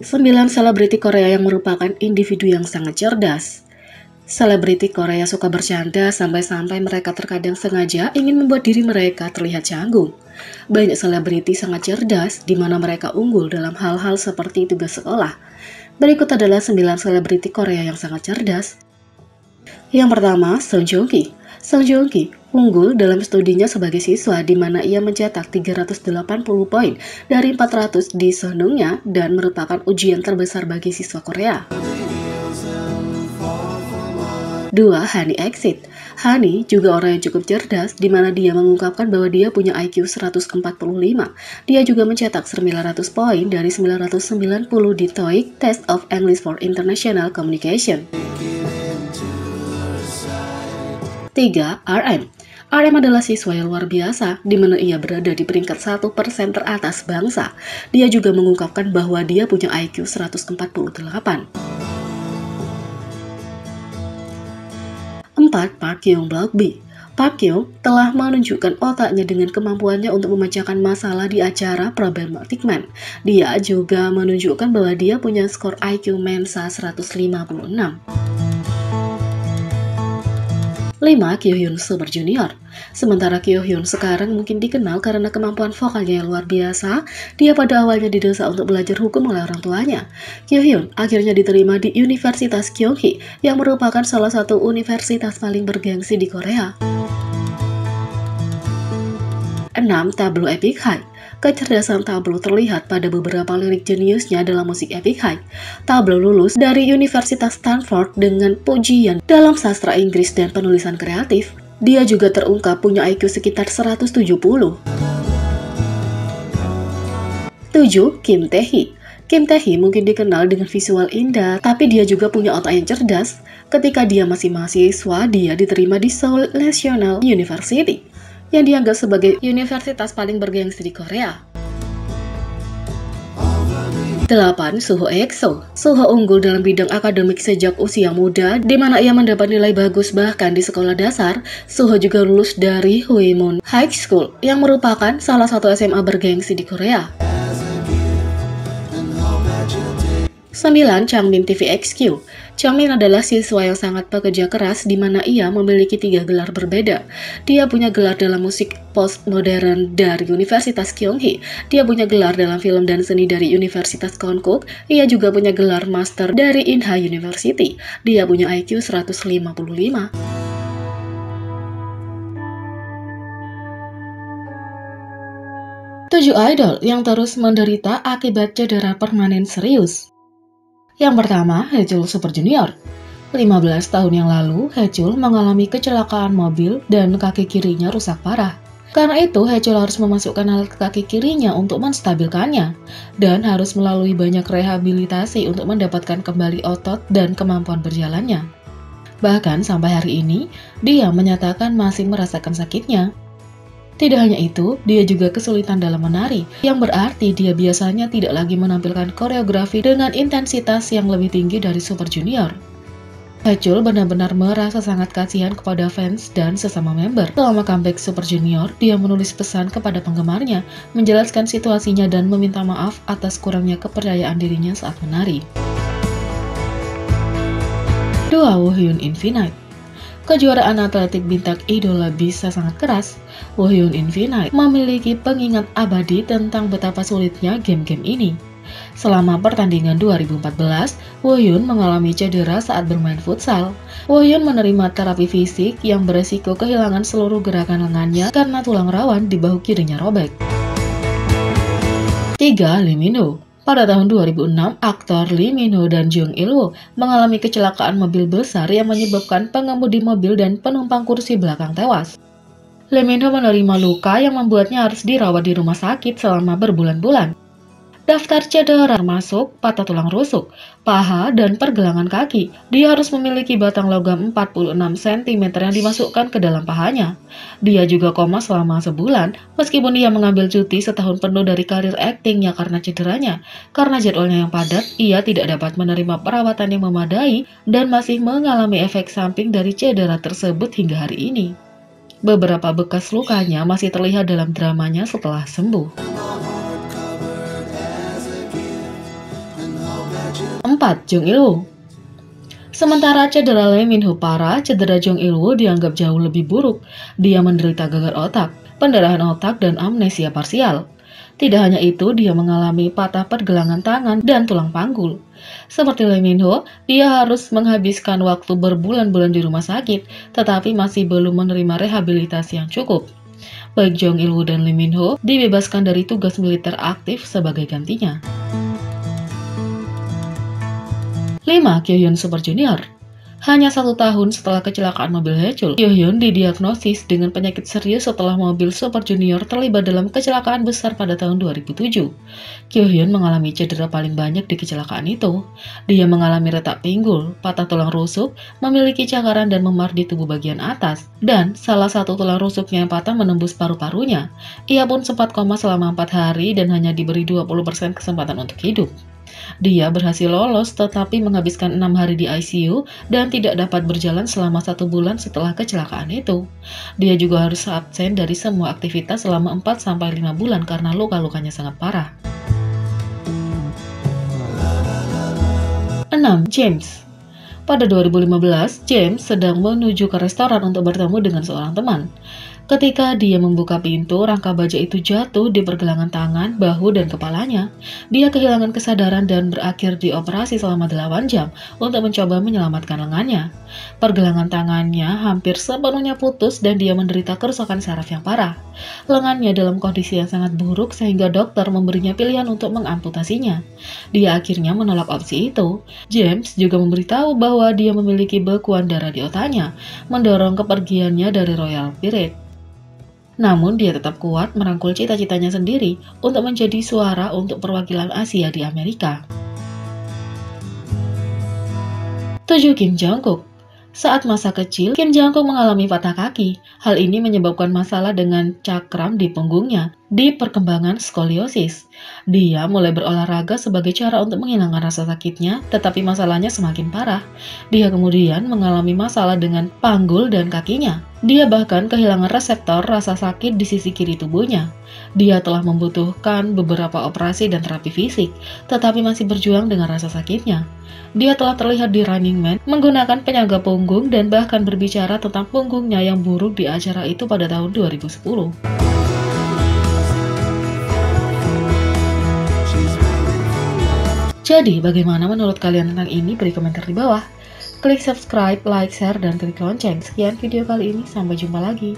9 selebriti Korea yang merupakan individu yang sangat cerdas. Selebriti Korea suka bercanda sampai-sampai mereka terkadang sengaja ingin membuat diri mereka terlihat canggung. Banyak selebriti sangat cerdas di mana mereka unggul dalam hal-hal seperti tugas sekolah. Berikut adalah 9 selebriti Korea yang sangat cerdas. Yang pertama, Song Joong Ki. Song Joong Ki unggul dalam studinya sebagai siswa di mana ia mencetak 380 poin dari 400 di Suhnungnya dan merupakan ujian terbesar bagi siswa Korea. 2. Hani Exit. Hani juga orang yang cukup cerdas di mana dia mengungkapkan bahwa dia punya IQ 145. Dia juga mencetak 900 poin dari 990 di TOEIC Test of English for International Communication. 3. RM. RM adalah siswa yang luar biasa, di mana ia berada di peringkat 1% teratas bangsa. Dia juga mengungkapkan bahwa dia punya IQ 148. 4. Park Hyung Blockby. Park Hyung telah menunjukkan otaknya dengan kemampuannya untuk memecahkan masalah di acara Problematic Man. Dia juga menunjukkan bahwa dia punya skor IQ Mensa 156. 5. Kyohyun Super Junior. Sementara Kyohyun sekarang mungkin dikenal karena kemampuan vokalnya yang luar biasa, dia pada awalnya didesak untuk belajar hukum oleh orang tuanya. Kyohyun akhirnya diterima di Universitas Kyunghee yang merupakan salah satu universitas paling bergengsi di Korea. 6. Tablo Epic High. Kecerdasan Tablo terlihat pada beberapa lirik jeniusnya dalam musik Epic High. Tablo lulus dari Universitas Stanford dengan pujian dalam sastra Inggris dan penulisan kreatif. Dia juga terungkap punya IQ sekitar 170. 7. Kim Tae-hee. Kim Tae-hee mungkin dikenal dengan visual indah, tapi dia juga punya otak yang cerdas. Ketika dia masih mahasiswa, dia diterima di Seoul National University, yang dianggap sebagai universitas paling bergengsi di Korea. 8. Suho EXO. Suho unggul dalam bidang akademik sejak usia muda, di mana ia mendapat nilai bagus bahkan di sekolah dasar. Suho juga lulus dari Huemun High School, yang merupakan salah satu SMA bergengsi di Korea. 9. Changmin TVXQ. Changmin adalah siswa yang sangat pekerja keras di mana ia memiliki 3 gelar berbeda. Dia punya gelar dalam musik postmodern dari Universitas Kyunghee. Dia punya gelar dalam film dan seni dari Universitas Konkuk. Ia juga punya gelar master dari Inha University. Dia punya IQ 155. 7 idol yang terus menderita akibat cedera permanen serius. Yang pertama, Haecul Super Junior. 15 tahun yang lalu, Haecul mengalami kecelakaan mobil dan kaki kirinya rusak parah. Karena itu, Haecul harus memasukkan alat kaki kirinya untuk menstabilkannya dan harus melalui banyak rehabilitasi untuk mendapatkan kembali otot dan kemampuan berjalannya. Bahkan sampai hari ini, dia menyatakan masih merasakan sakitnya. Tidak hanya itu, dia juga kesulitan dalam menari, yang berarti dia biasanya tidak lagi menampilkan koreografi dengan intensitas yang lebih tinggi dari Super Junior. Haecul benar-benar merasa sangat kasihan kepada fans dan sesama member. Selama comeback Super Junior, dia menulis pesan kepada penggemarnya, menjelaskan situasinya dan meminta maaf atas kurangnya kepercayaan dirinya saat menari. 2. Wohyun Infinite. Kejuaraan atletik bintang idola bisa sangat keras. Wohyun Infinite memiliki pengingat abadi tentang betapa sulitnya game-game ini. Selama pertandingan 2014, Wohyun mengalami cedera saat bermain futsal. Wohyun menerima terapi fisik yang beresiko kehilangan seluruh gerakan lengannya karena tulang rawan di bahu kirinya robek. 3. Lee Min-ho. Pada tahun 2006, aktor Lee Min-ho dan Jung Il-woo mengalami kecelakaan mobil besar yang menyebabkan pengemudi mobil dan penumpang kursi belakang tewas. Lee Min-ho menerima luka yang membuatnya harus dirawat di rumah sakit selama berbulan-bulan. Daftar cedera termasuk patah tulang rusuk, paha, dan pergelangan kaki. Dia harus memiliki batang logam 46 cm yang dimasukkan ke dalam pahanya. Dia juga koma selama sebulan, meskipun dia mengambil cuti setahun penuh dari karir aktingnya karena cederanya. Karena jadwalnya yang padat, ia tidak dapat menerima perawatan yang memadai dan masih mengalami efek samping dari cedera tersebut hingga hari ini. Beberapa bekas lukanya masih terlihat dalam dramanya setelah sembuh. 4. Jong Il-woo. Sementara cedera Lee Min-ho parah, cedera Jong Il-woo dianggap jauh lebih buruk. Dia menderita gegar otak, pendarahan otak, dan amnesia parsial. Tidak hanya itu, dia mengalami patah pergelangan tangan dan tulang panggul. Seperti Lee Min-ho, dia harus menghabiskan waktu berbulan-bulan di rumah sakit, tetapi masih belum menerima rehabilitasi yang cukup. Baik Jong Il-woo dan Lee Min-ho dibebaskan dari tugas militer aktif sebagai gantinya. 5. Kyo-hyun Super Junior. Hanya 1 tahun setelah kecelakaan mobil Haechul, Kyo-hyun didiagnosis dengan penyakit serius setelah mobil Super Junior terlibat dalam kecelakaan besar pada tahun 2007. Kyo-hyun mengalami cedera paling banyak di kecelakaan itu. Dia mengalami retak pinggul, patah tulang rusuk, memiliki cakaran dan memar di tubuh bagian atas, dan salah satu tulang rusuknya yang patah menembus paru-parunya. Ia pun sempat koma selama 4 hari dan hanya diberi 20% kesempatan untuk hidup. Dia berhasil lolos tetapi menghabiskan 6 hari di ICU dan tidak dapat berjalan selama 1 bulan setelah kecelakaan itu. Dia juga harus absen dari semua aktivitas selama 4-5 bulan karena luka-lukanya sangat parah. 6. James. Pada 2015, James sedang menuju ke restoran untuk bertemu dengan seorang teman. Ketika dia membuka pintu, rangka baja itu jatuh di pergelangan tangan, bahu, dan kepalanya. Dia kehilangan kesadaran dan berakhir dioperasi selama 8 jam untuk mencoba menyelamatkan lengannya. Pergelangan tangannya hampir sepenuhnya putus dan dia menderita kerusakan saraf yang parah. Lengannya dalam kondisi yang sangat buruk sehingga dokter memberinya pilihan untuk mengamputasinya. Dia akhirnya menolak opsi itu. James juga memberitahu bahwa dia memiliki bekuan darah di otaknya, mendorong kepergiannya dari Royal Pirate. Namun dia tetap kuat merangkul cita-citanya sendiri untuk menjadi suara untuk perwakilan Asia di Amerika. 7. Kim Jong-kook. Saat masa kecil, Kim Jong-kook mengalami patah kaki. Hal ini menyebabkan masalah dengan cakram di punggungnya di perkembangan skoliosis. Dia mulai berolahraga sebagai cara untuk menghilangkan rasa sakitnya, tetapi masalahnya semakin parah. Dia kemudian mengalami masalah dengan panggul dan kakinya. Dia bahkan kehilangan reseptor rasa sakit di sisi kiri tubuhnya. Dia telah membutuhkan beberapa operasi dan terapi fisik, tetapi masih berjuang dengan rasa sakitnya. Dia telah terlihat di Running Man menggunakan penyangga punggung dan bahkan berbicara tentang punggungnya yang buruk di acara itu pada tahun 2010. Jadi, bagaimana menurut kalian tentang ini? Beri komentar di bawah. Klik subscribe, like, share, dan klik lonceng. Sekian video kali ini, sampai jumpa lagi.